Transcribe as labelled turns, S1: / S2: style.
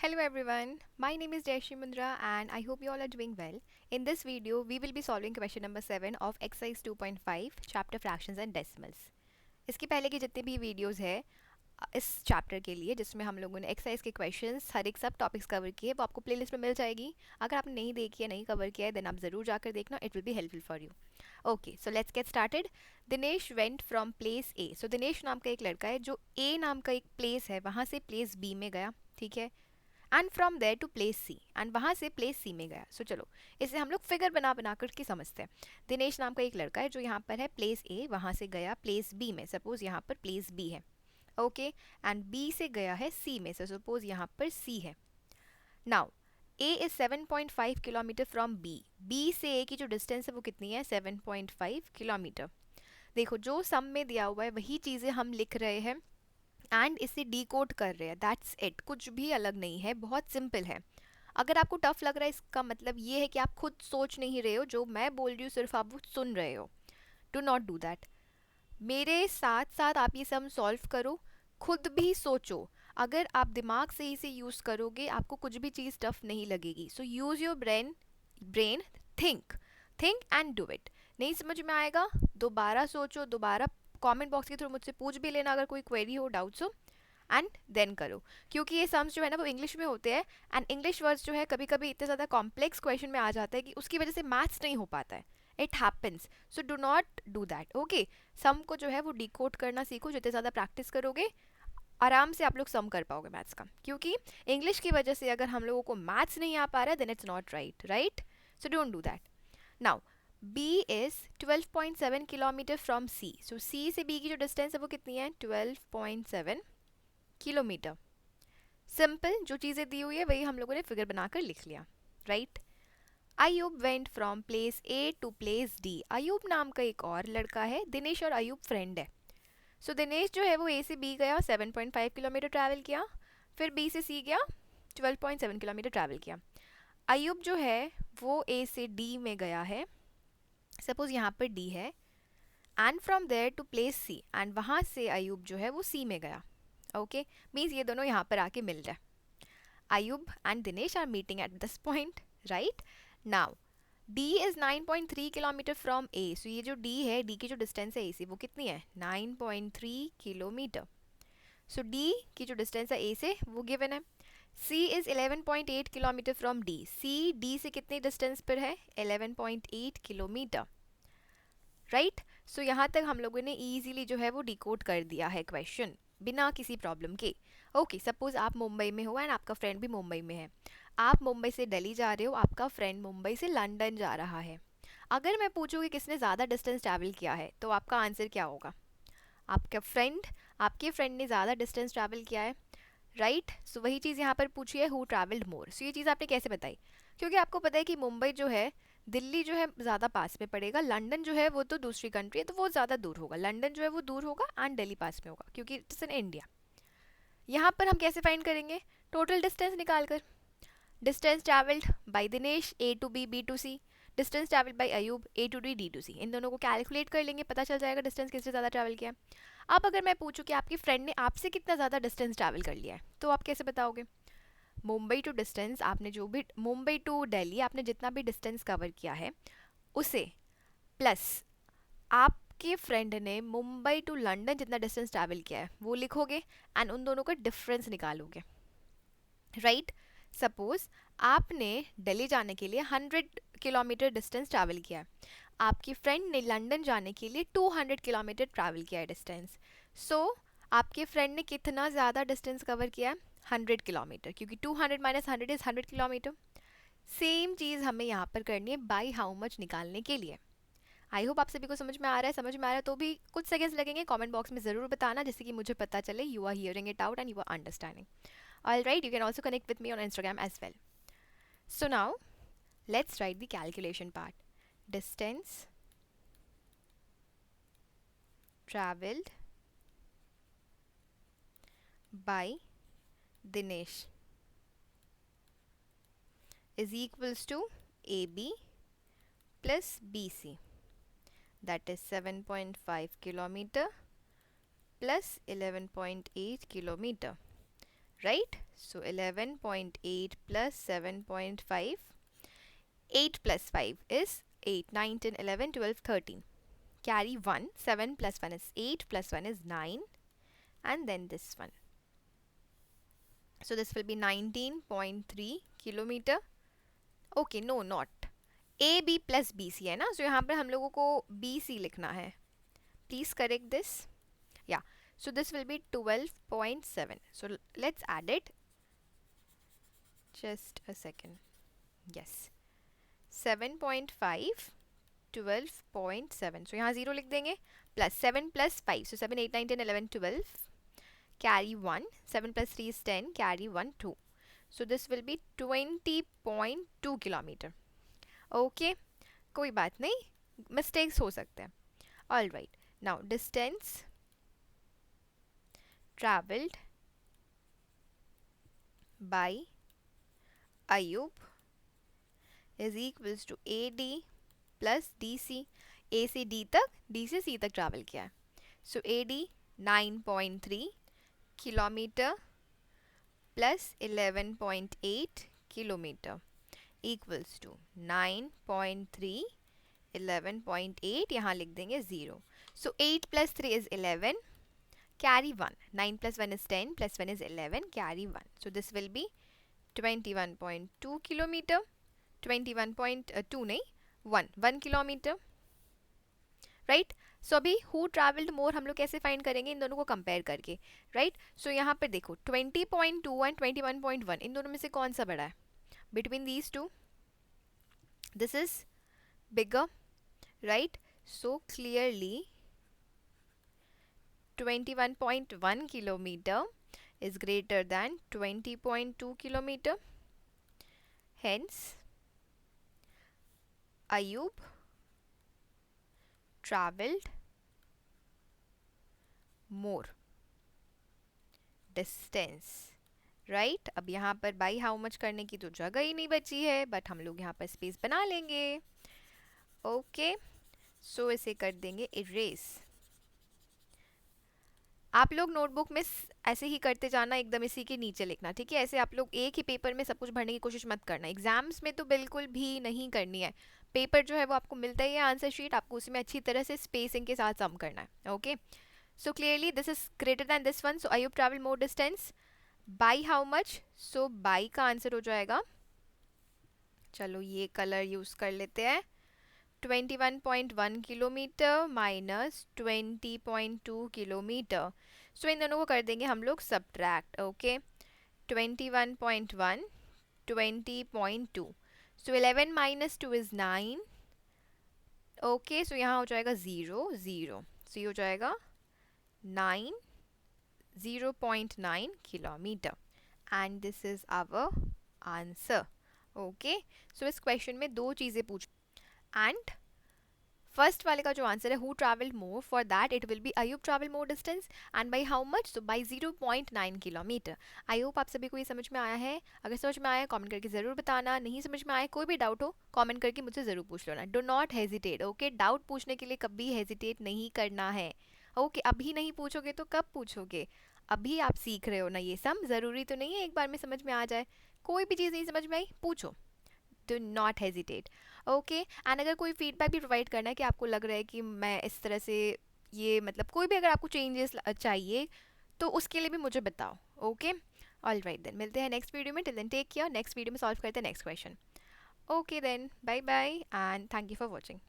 S1: Hello everyone, my name is Jayashree Mundra and I hope you all are doing well. In this video, we will be solving question number 7 of exercise 2.5 chapter fractions and decimals. इसके पहले के जितने भी videos है इस chapter के लिए जिसमें हम लोगों ने एक्सरसाइज के क्वेश्चंस हर एक सब टॉपिक्स कवर किए वो आपको प्लेलिस्ट में मिल जाएगी. अगर आपने नहीं देखी है नहीं कवर किया है देन आप ज़रूर जाकर देखना. It will be helpful for you. Okay so let's get started. Dinesh went from place A. So Dinesh नाम का एक लड़का है जो ए नाम का एक प्लेस है वहाँ से प्लेस बी में गया. ठीक है. And from there to place C. And वहाँ से प्लेस सी में गया. सो चलो इसे हम लोग फिगर बना बना करके समझते हैं. दिनेश नाम का एक लड़का है जो यहाँ पर है प्लेस ए, वहाँ से गया प्लेस बी में. सपोज यहाँ पर प्लेस बी है. ओके. एंड बी से गया है सी में. सो सपोज यहाँ पर सी है. Now A is 7.5 kilometre from B. B से ए की जो डिस्टेंस है वो कितनी है? 7.5 किलोमीटर. देखो जो सम में दिया हुआ है वही चीज़ें हम लिख रहे हैं एंड इसे डिकोड कर रहे हैं. That's it. कुछ भी अलग नहीं है, बहुत सिंपल है. अगर आपको टफ लग रहा है इसका मतलब ये है कि आप खुद सोच नहीं रहे हो. जो मैं बोल रही हूँ सिर्फ आप वो सुन रहे हो. Do not do that. मेरे साथ साथ आप ये सम सॉल्व करो, खुद भी सोचो. अगर आप दिमाग से इसे यूज़ करोगे आपको कुछ भी चीज़ टफ नहीं लगेगी. So use your brain. Think think and do it. नहीं समझ में आएगा दोबारा सोचो, दोबारा कमेंट बॉक्स के थ्रू मुझसे पूछ भी लेना अगर कोई क्वेरी हो, डाउट्स हो, एंड देन करो. क्योंकि ये सम्स जो है ना वो इंग्लिश में होते हैं एंड इंग्लिश वर्ड्स जो है कभी कभी इतने ज़्यादा कॉम्प्लेक्स क्वेश्चन में आ जाता है कि उसकी वजह से मैथ्स नहीं हो पाता है. It happens. So do not do that. Okay. Sum को जो है वो डिकोड करना सीखो. जितने ज़्यादा प्रैक्टिस करोगे आराम से आप लोग सम कर पाओगे मैथ्स का. क्योंकि इंग्लिश की वजह से अगर हम लोगों को मैथ्स नहीं आ पा रहा है then it's not right. Right. So don't do that. Now B is 12.7 kilometre from C. So C से B की जो डिस्टेंस है वो कितनी है? 12.7 किलोमीटर. सिंपल. जो चीज़ें दी हुई है वही हम लोगों ने फिगर बनाकर लिख लिया. Right. Ayub went from place A to place D. Ayub नाम का एक और लड़का है. दिनेश और अयूब फ्रेंड है. सो दिनेश जो है वो ए से बी गया, 7.5 किलोमीटर ट्रैवल किया. फिर बी से सी गया, 12.7 किलोमीटर ट्रैवल किया. अयूब जो है वो ए से डी में गया है. सपोज यहाँ पर डी है. And from there to place C. And वहाँ से अयूब जो है वो सी में गया. ओके. मीन्स ये दोनों यहाँ पर आके मिल रहे हैं. Ayub and Dinesh are meeting at this point. Right. Now D is 9.3 kilometre from A. So ये जो D है, D की जो डिस्टेंस है A से वो कितनी है? 9.3 किलोमीटर. सो D की जो डिस्टेंस है A से वो गिवन है. C is 11.8 kilometre from D. C D से कितनी डिस्टेंस पर है? 11.8 किलोमीटर. राइट. सो यहाँ तक हम लोगों ने ईजिली जो है वो डिकोड कर दिया है क्वेश्चन बिना किसी प्रॉब्लम के. ओके. सपोज आप मुंबई में हो एंड आपका फ्रेंड भी मुंबई में है. आप मुंबई से दिल्ली जा रहे हो, आपका फ्रेंड मुंबई से लंदन जा रहा है. अगर मैं पूछूँ कि किसने ज़्यादा डिस्टेंस ट्रैवल किया है तो आपका आंसर क्या होगा? आपका फ्रेंड. आपके फ्रेंड ने ज़्यादा डिस्टेंस ट्रैवल किया है. राइट. सो वही चीज़ यहाँ पर पूछी है, हु ट्रैवल्ड मोर. सो ये चीज़ आपने कैसे बताई? क्योंकि आपको पता है कि मुंबई जो है, दिल्ली जो है ज़्यादा पास में पड़ेगा, लंदन जो है वो तो दूसरी कंट्री है तो वो ज़्यादा दूर होगा. लंदन जो है वो दूर होगा एंड दिल्ली पास में होगा क्योंकि इट्स इन इंडिया. यहाँ पर हम कैसे फाइंड करेंगे? टोटल डिस्टेंस निकाल कर. Distance travelled by Dinesh A to B, B to C. Distance travelled by Ayub A to D, D to C. इन दोनों को कैलकुलेट कर लेंगे, पता चल जाएगा डिस्टेंस किससे ज़्यादा ट्रैवल किया. अब अगर मैं पूछूं कि आपकी फ्रेंड ने आपसे कितना ज़्यादा डिस्टेंस ट्रैवल कर लिया है तो आप कैसे बताओगे? मुंबई टू डिस्टेंस आपने जो भी, मुंबई टू दिल्ली आपने जितना भी डिस्टेंस कवर किया है उसे प्लस आपके फ्रेंड ने मुंबई टू लंदन जितना डिस्टेंस ट्रैवल किया है वो लिखोगे एंड उन दोनों का डिफरेंस निकालोगे. राइट. सपोज आपने दिल्ली जाने के लिए 100 किलोमीटर डिस्टेंस ट्रैवल किया है. आपकी फ्रेंड ने लंदन जाने के लिए 200 किलोमीटर ट्रैवल किया है डिस्टेंस. सो आपके फ्रेंड ने कितना ज़्यादा डिस्टेंस कवर किया है? 100 किलोमीटर. क्योंकि 200 माइनस 100 इज़ 100 किलोमीटर. सेम चीज़ हमें यहाँ पर करनी है बाई हाउ मच निकालने के लिए. आई होप आप सभी को समझ में आ रहा है. समझ में आ रहा है तो भी कुछ सेकंड्स लगेंगे, कमेंट बॉक्स में ज़रूर बताना जिससे कि मुझे पता चले you are hearing it out and you are understanding. Alright, you can also connect with me on Instagram as well. So now, let's write the calculation part. Distance traveled by Dinesh is equals to AB plus BC. That is 7.5 kilometer plus 11.8 kilometer. right? So 11.8 plus 7.5, 8 plus 5 is 8, 9, 10, 11, 12, 13. Carry 1, 7 plus 1 is 8, plus 1 is 9, and then this one. So this will be 19.3 kilometer. Okay, no, not. AB plus BC है ना, so यहाँ पर हम लोगों को BC लिखना है. Please correct this. Yeah, so this will be 12.7. So let's add it. Just a second. Yes, 7.5, 12.7. So यहाँ 0 लिख देंगे. Plus 7 plus 5. So 7, 8, 9, 10, 11, 12. Carry 1. 7 plus 3 is 10. Carry 1, 2. So this will be 20.2 kilometer. Okay, कोई बात नहीं, mistakes हो सकते हैं. All right. Now distance traveled by Ayub is equals to AD plus DC. A से D तक, D से C तक ट्रैवल किया है. So AD 9.3 kilometre plus 11.8 kilometre equals to 9.3, 11.8, यहाँ लिख देंगे 0. So 8 plus 3 is 11. Carry 1. 9 plus 1 is 10, plus 1 is 11. Carry 1. So this will be 21.2 kilometer. 21.2 नहीं, 1 kilometer. Right? So अभी who traveled more हम लोग कैसे find करेंगे इन दोनों को compare करके. Right? So यहाँ पर देखो 20.2 and 21.1 इन दोनों में से कौन सा बड़ा है? Between these two, this is bigger. Right? So clearly 21.1 kilometer is greater than 20.2 kilometer. Hence, Ayub traveled more distance. Right? अब यहाँ पर by how much करने की तो जगह ही नहीं बची है, but हम लोग यहाँ पर space बना लेंगे. Okay, so इसे कर देंगे erase. आप लोग नोटबुक में ऐसे ही करते जाना, एकदम इसी के नीचे लिखना, ठीक है? ऐसे आप लोग एक ही पेपर में सब कुछ भरने की कोशिश मत करना. एग्जाम्स में तो बिल्कुल भी नहीं करनी है. पेपर जो है वो आपको मिलता ही है आंसर शीट, आपको उसमें अच्छी तरह से स्पेसिंग के साथ सम करना है. Okay, so clearly this is greater than this one. So Ayub travel more distance by how much? So by का आंसर हो जाएगा, चलो ये कलर यूज कर लेते हैं, 21.1 किलोमीटर माइनस 20.2 किलोमीटर. सो इन दोनों को कर देंगे हम लोग subtract. Okay, 21.1, 20.2. So 11 minus 2 is 9. Okay, so यहाँ हो जाएगा 0, 0. सो ये हो जाएगा 9, 0.9 kilometre. And this is our answer. Okay, so इस क्वेश्चन में दो चीज़ें पूछ, एंड फर्स्ट वाले का जो आंसर है who travelled more, for that it will B Ayub travel more distance, and by how much? So by 0.9 kilometre. I hope आप सभी को ये समझ में आया है. अगर समझ में आया कमेंट करके ज़रूर बताना. नहीं समझ में आया, कोई भी डाउट हो कमेंट करके मुझसे ज़रूर पूछ लेना. Do not hesitate. Okay, doubt पूछने के लिए कभी हेजिटेट नहीं करना है. ओके, अभी नहीं पूछोगे तो कब पूछोगे? अभी आप सीख रहे हो ना ये सब, ज़रूरी तो नहीं है एक बार में समझ में आ जाए. कोई भी चीज़ नहीं समझ में आई पूछो, do not hesitate. Okay, and अगर कोई फीडबैक भी प्रोवाइड करना है कि आपको लग रहा है कि मैं इस तरह से ये मतलब कोई भी अगर आपको चेंजेस चाहिए तो उसके लिए भी मुझे बताओ. ओके, ऑल राइट देन, मिलते हैं नेक्स्ट वीडियो में. Till then take care. Next video में सॉल्व करते हैं next question. Okay then, bye bye and thank you for watching.